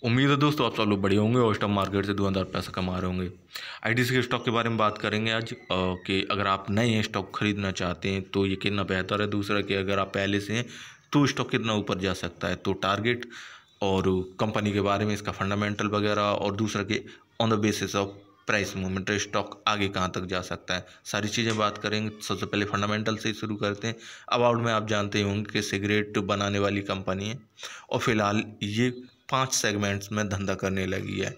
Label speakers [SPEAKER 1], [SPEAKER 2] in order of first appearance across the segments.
[SPEAKER 1] उम्मीद है दोस्तों आप सब लोग बढ़िया होंगे और स्टॉक मार्केट से धुआंधार पैसा कमा रहे होंगे। आईटीसी के स्टॉक के बारे में बात करेंगे आज कि अगर आप नए स्टॉक खरीदना चाहते हैं तो ये कितना बेहतर है। दूसरा कि अगर आप पहले से हैं तो स्टॉक कितना ऊपर जा सकता है, तो टारगेट और कंपनी के बारे में, इसका फंडामेंटल वगैरह, और दूसरा कि on the basis of price movement stock आगे कहाँ तक जा सकता है, सारी चीज़ें बात करेंगे। सबसे पहले फंडामेंटल से ही शुरू करते हैं। अबाउट में आप जानते होंगे कि सिगरेट बनाने वाली कंपनी है और फिलहाल ये 5 सेगमेंट्स में धंधा करने लगी है।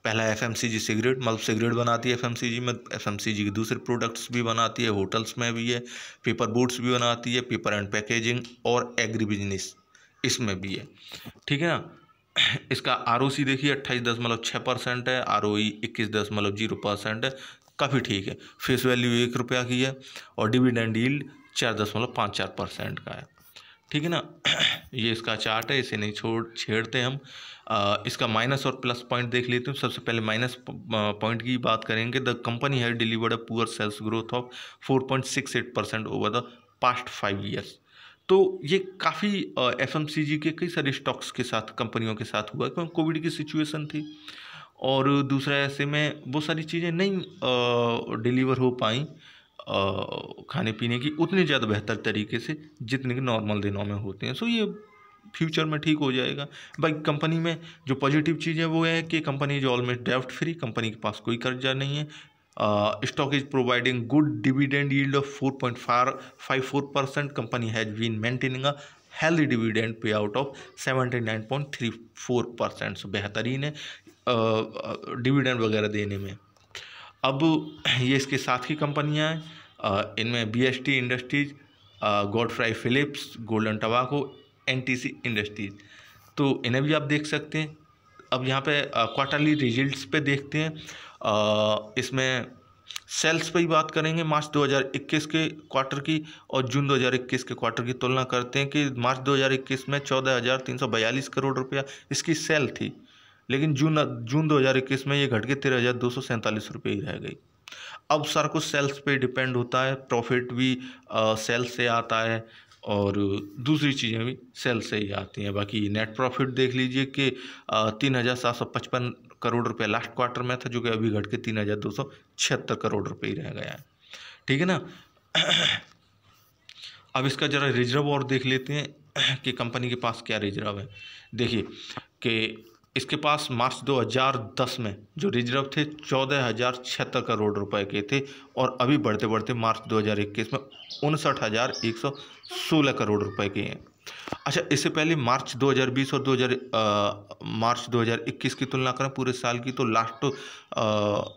[SPEAKER 1] पहला एफएमसीजी सिगरेट, मतलब सिगरेट बनाती है एफएमसीजी में, एफएमसीजी के दूसरे प्रोडक्ट्स भी बनाती है, होटल्स में भी है, पेपर बोट्स भी बनाती है, पेपर एंड पैकेजिंग, और एग्री बिजनेस इसमें भी है। ठीक है ना। इसका आरओसी देखिए 28.6% है, आरओई 21.0% है, काफ़ी ठीक है। फेस वैल्यू ₹1 की है और डिविडेंड यील्ड 4.54% का है। ठीक है ना। ये इसका चार्ट है, इसे नहीं छेड़ते हम। इसका माइनस और प्लस पॉइंट देख लेते हैं। सबसे पहले माइनस पॉइंट की बात करेंगे। The company has delivered a poor sales growth of 4.68% over the past 5 years. तो ये काफ़ी एफएमसीजी के कई सारे स्टॉक्स के साथ, कंपनियों के साथ हुआ क्योंकि कोविड की सिचुएशन थी और दूसरा ऐसे में बहुत सारी चीज़ें नहीं डिलीवर हो पाई खाने पीने की उतनी ज़्यादा बेहतर तरीके से जितने कि नॉर्मल दिनों में होते हैं। सो ये फ्यूचर में ठीक हो जाएगा। भाई कंपनी में जो पॉजिटिव चीज़ है वो है कि कंपनी इज ऑलमोस्ट डेब्ट फ्री, कंपनी के पास कोई कर्जा नहीं है। Stock is providing good dividend yield of 4.54%। Company has been maintaining a healthy dividend payout of 79.34%। So बेहतरीन है डिविडेंड वगैरह देने में। अब ये इसके साथ ही कंपनियां हैं, इनमें BST industries, Godfrey Phillips, golden tobacco, NTC industries, तो इन्हें भी आप देख सकते हैं। अब यहाँ पे क्वार्टरली रिजल्ट्स पे देखते हैं। इसमें सेल्स पे ही बात करेंगे। मार्च 2021 के क्वार्टर की और जून 2021 के क्वार्टर की तुलना करते हैं कि मार्च 2021 में 14,342 करोड़ रुपया इसकी सेल थी, लेकिन जून 2021 में ये घट के 13,247 रुपये ही रह गई। अब सारा कुछ सेल्स पे डिपेंड होता है, प्रॉफिट भी सेल्स से आता है और दूसरी चीज़ें भी सेल्स से ही आती हैं। बाकी नेट प्रॉफिट देख लीजिए कि 3,755 करोड़ रुपये लास्ट क्वार्टर में था, जो कि अभी घट के 3,276 करोड़ रुपये ही रह गया है। ठीक है ना। अब इसका ज़रा रिजर्व और देख लेते हैं कि कंपनी के पास क्या रिजर्व है। देखिए कि इसके पास मार्च 2010 में जो रिजर्व थे 14,076 करोड़ रुपए के थे और अभी बढ़ते बढ़ते मार्च 2021 में 59,116 करोड़ रुपए के हैं। अच्छा, इससे पहले मार्च 2020 और मार्च 2021 की तुलना करें पूरे साल की, तो लास्ट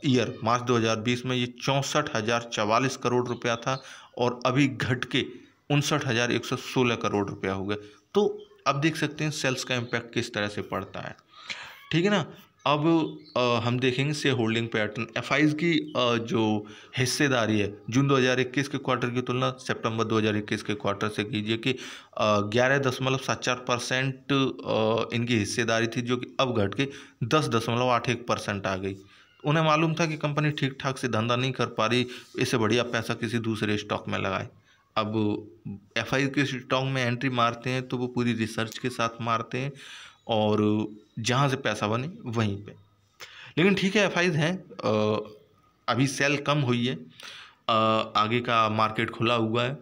[SPEAKER 1] ईयर मार्च 2020 में ये 64,044 करोड़ रुपया था और अभी घट के 59,116 करोड़ रुपया हो गया। तो अब देख सकते हैं सेल्स का इम्पैक्ट किस तरह से पड़ता है। ठीक है ना। अब हम देखेंगे शेयर होल्डिंग पैटर्न। एफआईज की जो हिस्सेदारी है जून 2021 के क्वार्टर की तुलना सितंबर 2021 के क्वार्टर से कीजिए कि 11.74% इनकी हिस्सेदारी थी, जो कि अब घट के 10.81% आ गई। उन्हें मालूम था कि कंपनी ठीक ठाक से धंधा नहीं कर पा रही, इससे बढ़िया पैसा किसी दूसरे स्टॉक में लगाए। अब एफआई के स्टॉक में एंट्री मारते हैं तो वो पूरी रिसर्च के साथ मारते हैं और जहाँ से पैसा बने वहीं पे। लेकिन ठीक है, एफआईज हैं, अभी सेल कम हुई है, आगे का मार्केट खुला हुआ है,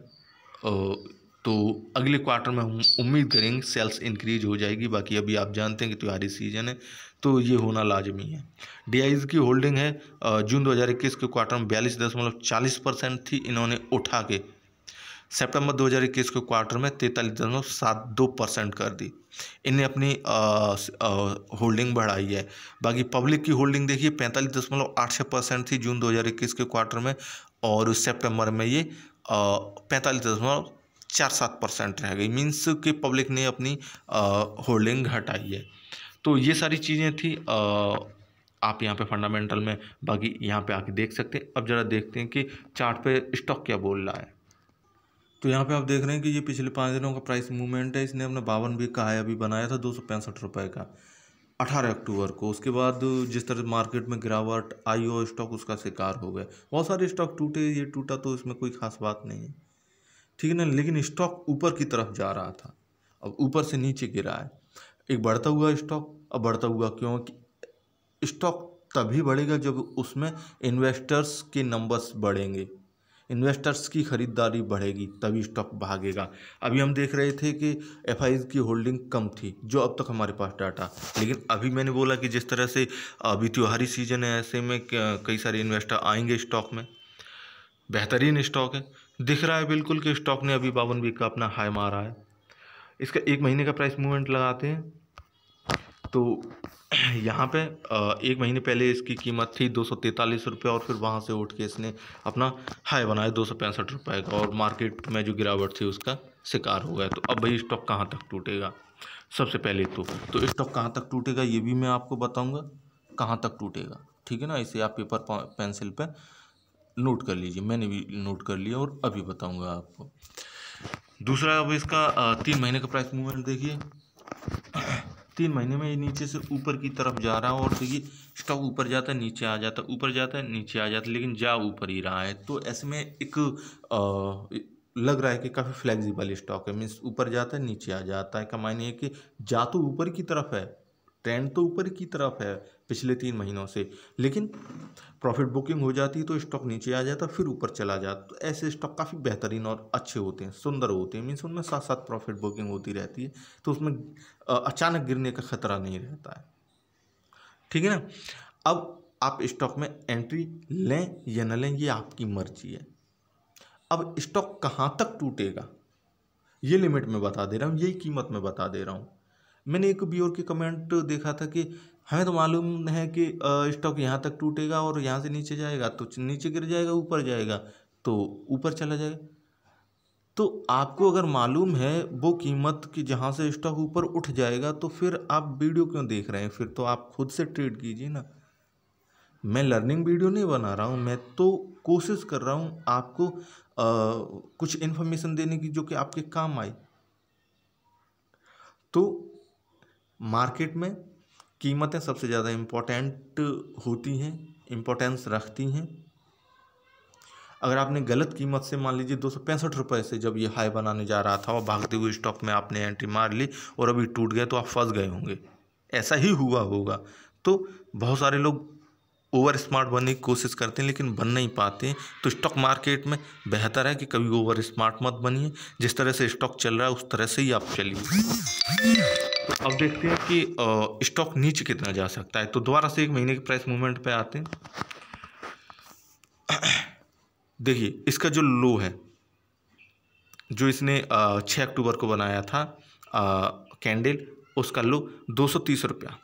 [SPEAKER 1] तो अगले क्वार्टर में हम उम्मीद करेंगे सेल्स इंक्रीज हो जाएगी। बाकी अभी आप जानते हैं कि त्योहारी सीजन है तो ये होना लाजमी है। डीआईज की होल्डिंग है जून 2021 के क्वार्टर में 42.40% थी, इन्होंने उठा के सितंबर 2021 के क्वार्टर में 43.72% कर दी। इन्हें अपनी होल्डिंग बढ़ाई है। बाकी पब्लिक की होल्डिंग देखिए 45.86% थी जून 2021 के क्वार्टर में और सितंबर में ये 45.47% रह गई। मीन्स कि पब्लिक ने अपनी होल्डिंग घटाई है। तो ये सारी चीज़ें थी आप यहाँ पे फंडामेंटल में, बाकी यहाँ पे आके देख सकते हैं। अब ज़रा देखते हैं कि चार्ट पे स्टॉक क्या बोल रहा है। तो यहाँ पे आप देख रहे हैं कि ये पिछले 5 दिनों का प्राइस मूवमेंट है। इसने अपना 52 वीक का हाई अभी बनाया था 265 रुपये का 18 अक्टूबर को। उसके बाद जिस तरह मार्केट में गिरावट आई और स्टॉक उसका शिकार हो गया, बहुत सारे स्टॉक टूटे, ये टूटा तो इसमें कोई खास बात नहीं है। ठीक है ना। लेकिन स्टॉक ऊपर की तरफ जा रहा था, अब ऊपर से नीचे गिरा है। एक बढ़ता हुआ स्टॉक। अब बढ़ता हुआ क्योंकि स्टॉक तभी बढ़ेगा जब उसमें इन्वेस्टर्स के नंबर्स बढ़ेंगे, इन्वेस्टर्स की खरीदारी बढ़ेगी, तभी स्टॉक भागेगा। अभी हम देख रहे थे कि एफआईज की होल्डिंग कम थी, जो अब तक हमारे पास डाटा, लेकिन अभी मैंने बोला कि जिस तरह से अभी त्योहारी सीजन है, ऐसे में कई सारे इन्वेस्टर आएंगे स्टॉक में। बेहतरीन स्टॉक है, दिख रहा है बिल्कुल कि स्टॉक ने अभी 52 वीक का अपना हाई मारा है। इसका 1 महीने का प्राइस मूवमेंट लगाते हैं तो यहाँ पे 1 महीने पहले इसकी कीमत थी 243 रुपये, और फिर वहाँ से उठ के इसने अपना हाई बनाया 265 रुपये का, और मार्केट में जो गिरावट थी उसका शिकार हो गया। तो अब भाई स्टॉक कहाँ तक टूटेगा? सबसे पहले तो स्टॉक कहाँ तक टूटेगा ये भी मैं आपको बताऊँगा, कहाँ तक टूटेगा, ठीक है ना। इसे आप पेपर पेंसिल पर नोट कर लीजिए, मैंने भी नोट कर लिया और अभी बताऊँगा आपको। दूसरा, अब इसका 3 महीने का प्राइस मूवमेंट देखिए। 3 महीने में ये नीचे से ऊपर की तरफ जा रहा है, और देखिए स्टॉक ऊपर जाता है नीचे आ जाता है, ऊपर जाता है नीचे आ जाता है, लेकिन जा ऊपर ही रहा है। तो ऐसे में एक लग रहा है कि काफ़ी फ्लेक्सिबल स्टॉक है, मीन्स ऊपर जाता है नीचे आ जाता है। का मायने है कि जा तो ऊपर की तरफ है, ट्रेंड तो ऊपर की तरफ है पिछले 3 महीनों से, लेकिन प्रॉफिट बुकिंग हो जाती है तो स्टॉक नीचे आ जाता, फिर ऊपर चला जाता। तो ऐसे स्टॉक काफ़ी बेहतरीन और अच्छे होते हैं, सुंदर होते हैं, मीन्स उनमें साथ साथ प्रॉफिट बुकिंग होती रहती है, तो उसमें अचानक गिरने का खतरा नहीं रहता है, ठीक है ना। अब आप स्टॉक में एंट्री लें या न लें, ये आपकी मर्जी है। अब स्टॉक कहाँ तक टूटेगा ये लिमिट में बता दे रहा हूँ, यही कीमत में बता दे रहा हूँ। मैंने एक व्यूअर के कमेंट देखा था कि हमें तो मालूम है कि स्टॉक यहाँ तक टूटेगा और यहाँ से नीचे जाएगा तो नीचे गिर जाएगा, ऊपर जाएगा तो ऊपर चला जाएगा। तो आपको अगर मालूम है वो कीमत कि जहाँ से स्टॉक ऊपर उठ जाएगा, तो फिर आप वीडियो क्यों देख रहे हैं? फिर तो आप खुद से ट्रेड कीजिए ना। मैं लर्निंग वीडियो नहीं बना रहा हूँ, मैं तो कोशिश कर रहा हूँ आपको कुछ इन्फॉर्मेशन देने की जो कि आपके काम आए। तो मार्केट में कीमतें सबसे ज़्यादा इम्पोर्टेंट होती हैं, इम्पोर्टेंस रखती हैं। अगर आपने गलत कीमत से, मान लीजिए 265 रुपये से जब ये हाई बनाने जा रहा था और भागते हुए स्टॉक में आपने एंट्री मार ली और अभी टूट गया, तो आप फंस गए होंगे, ऐसा ही हुआ होगा। तो बहुत सारे लोग ओवर स्मार्ट बनने की कोशिश करते हैं लेकिन बन नहीं पाते। तो स्टॉक मार्केट में बेहतर है कि कभी ओवर स्मार्ट मत बनिए, जिस तरह से स्टॉक चल रहा है उस तरह से ही आप चलिए। तो अब देखते हैं कि स्टॉक नीचे कितना जा सकता है। तो दोबारा से 1 महीने के प्राइस मूवमेंट पे आते हैं। देखिए इसका जो लो है, जो इसने 6 अक्टूबर को बनाया था कैंडल, उसका लो 230 रुपया।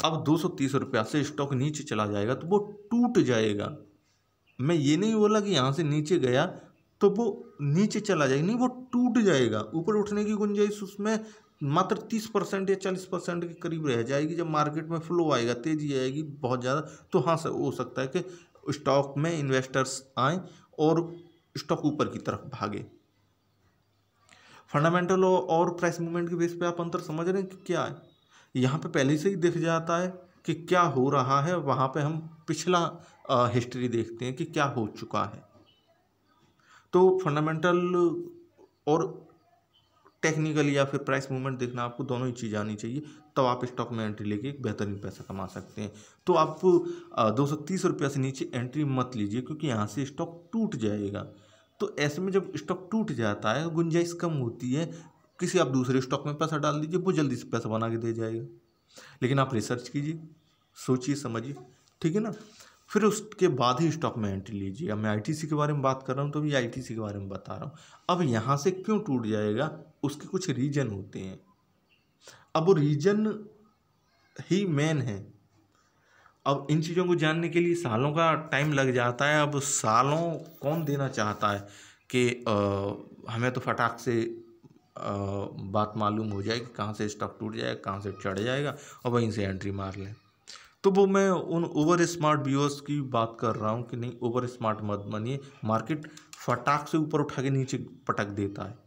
[SPEAKER 1] अब 230 रुपया से स्टॉक नीचे चला जाएगा तो वो टूट जाएगा। मैं ये नहीं बोला कि यहाँ से नीचे गया तो वो नीचे चला जाएगा, नहीं, वो टूट जाएगा। ऊपर उठने की गुंजाइश उसमें मात्र 30% या 40% के करीब रह जाएगी। जब मार्केट में फ्लो आएगा, तेजी आएगी बहुत ज़्यादा, तो हाँ सर हो सकता है कि स्टॉक में इन्वेस्टर्स आएँ और स्टॉक ऊपर की तरफ भागे। फंडामेंटल और प्राइस मूवमेंट के बेस पे आप अंतर समझ रहे हैं कि क्या है। यहाँ पे पहले से ही दिख जाता है कि क्या हो रहा है, वहाँ पे हम पिछला हिस्ट्री देखते हैं कि क्या हो चुका है। तो फंडामेंटल और टेक्निकल या फिर प्राइस मूवमेंट देखना, आपको दोनों ही चीज़ आनी चाहिए, तब आप स्टॉक में एंट्री लेके एक बेहतरीन पैसा कमा सकते हैं। तो आप 230 रुपया से नीचे एंट्री मत लीजिए, क्योंकि यहाँ से स्टॉक टूट जाएगा। तो ऐसे में जब स्टॉक टूट जाता है, गुंजाइश कम होती है, किसी आप दूसरे स्टॉक में पैसा डाल दीजिए, वो जल्दी से पैसा बना के दे जाएगा। लेकिन आप रिसर्च कीजिए, सोचिए समझिए, ठीक है ना, फिर उसके बाद ही स्टॉक में एंट्री लीजिए। अब मैं आईटीसी के बारे में बात कर रहा हूँ तो भी आईटीसी के बारे में बता रहा हूँ। अब यहाँ से क्यों टूट जाएगा, उसके कुछ रीजन होते हैं। अब वो रीजन ही मेन है। अब इन चीज़ों को जानने के लिए सालों का टाइम लग जाता है। अब सालों कौन देना चाहता है कि हमें तो फटाक से बात मालूम हो जाए कि कहाँ से स्टॉक टूट जाएगा, कहाँ से चढ़ जाएगा और वहीं से एंट्री मार लें। तो वो मैं उन ओवर स्मार्ट व्यूअर्स की बात कर रहा हूँ कि नहीं, ओवर स्मार्ट मत बनिए। मार्केट फटाक से ऊपर उठा के नीचे पटक देता है,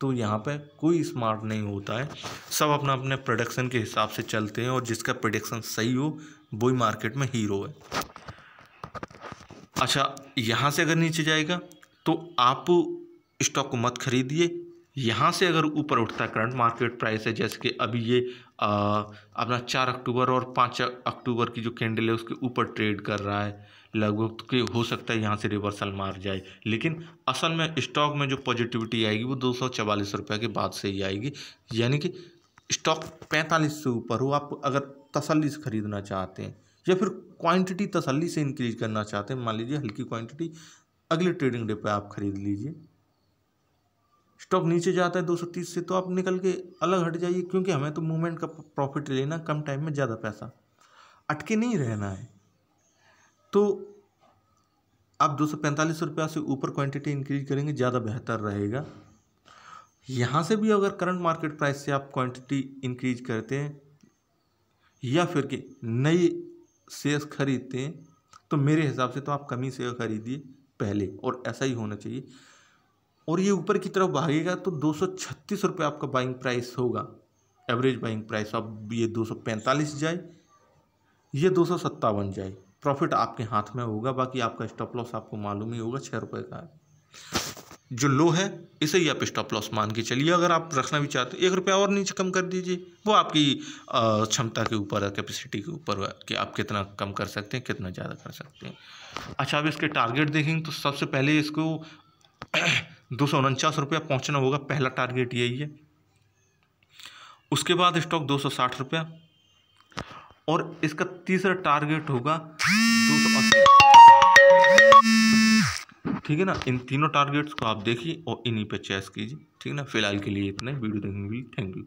[SPEAKER 1] तो यहाँ पे कोई स्मार्ट नहीं होता है। सब अपना अपने प्रोडक्शन के हिसाब से चलते हैं और जिसका प्रेडिक्शन सही हो वही मार्केट में हीरो है। अच्छा, यहाँ से अगर नीचे जाएगा तो आप स्टॉक को मत खरीदिए, यहाँ से अगर ऊपर उठता है, करंट मार्केट प्राइस है, जैसे कि अभी ये अपना 4 अक्टूबर और 5 अक्टूबर की जो कैंडल है उसके ऊपर ट्रेड कर रहा है लगभग, तो कि हो सकता है यहाँ से रिवर्सल मार जाए। लेकिन असल में स्टॉक में जो पॉजिटिविटी आएगी वो 244 रुपये के बाद से ही आएगी, यानी कि स्टॉक 45 से ऊपर हो, आप अगर तसल्ली से खरीदना चाहते हैं या फिर क्वांटिटी तसल्ली से इंक्रीज करना चाहते हैं, मान लीजिए हल्की क्वांटिटी अगले ट्रेडिंग डे पे आप खरीद लीजिए। स्टॉक नीचे जाता है 230 से तो आप निकल के अलग हट जाइए, क्योंकि हमें तो मूवमेंट का प्रॉफिट लेना, कम टाइम में ज़्यादा पैसा, अटके नहीं रहना है। तो आप 245 रुपया से ऊपर क्वांटिटी इंक्रीज करेंगे, ज़्यादा बेहतर रहेगा। यहाँ से भी अगर करंट मार्केट प्राइस से आप क्वांटिटी इंक्रीज करते हैं या फिर कि नई शेयर्स खरीदते हैं, तो मेरे हिसाब से तो आप कम ही शेयर खरीदिए पहले, और ऐसा ही होना चाहिए। और ये ऊपर की तरफ भागेगा तो 236 रुपये आपका बाइंग प्राइस होगा, एवरेज बाइंग प्राइस। अब ये 245 जाए, ये 257 जाए, प्रॉफिट आपके हाथ में होगा। बाकी आपका स्टॉप लॉस आपको मालूम ही होगा 6 रुपये का है, जो लो है इसे ही आप स्टॉप लॉस मान के चलिए। अगर आप रखना भी चाहते हैं 1 रुपया और नीचे कम कर दीजिए, वो आपकी क्षमता के ऊपर है, कैपेसिटी के ऊपर है कि आप कितना कम कर सकते हैं, कितना ज़्यादा कर सकते हैं। अच्छा, अब इसके टारगेट देखेंगे तो सबसे पहले इसको 249 रुपया पहुँचना होगा, पहला टारगेट यही है। उसके बाद स्टॉक 260 रुपया, और इसका तीसरा टारगेट होगा 280। ठीक है ना, इन तीनों टारगेट्स को आप देखिए और इन्हीं पे चेस कीजिए। ठीक है ना, फिलहाल के लिए इतना ही। वीडियो देखने के लिए थैंक यू।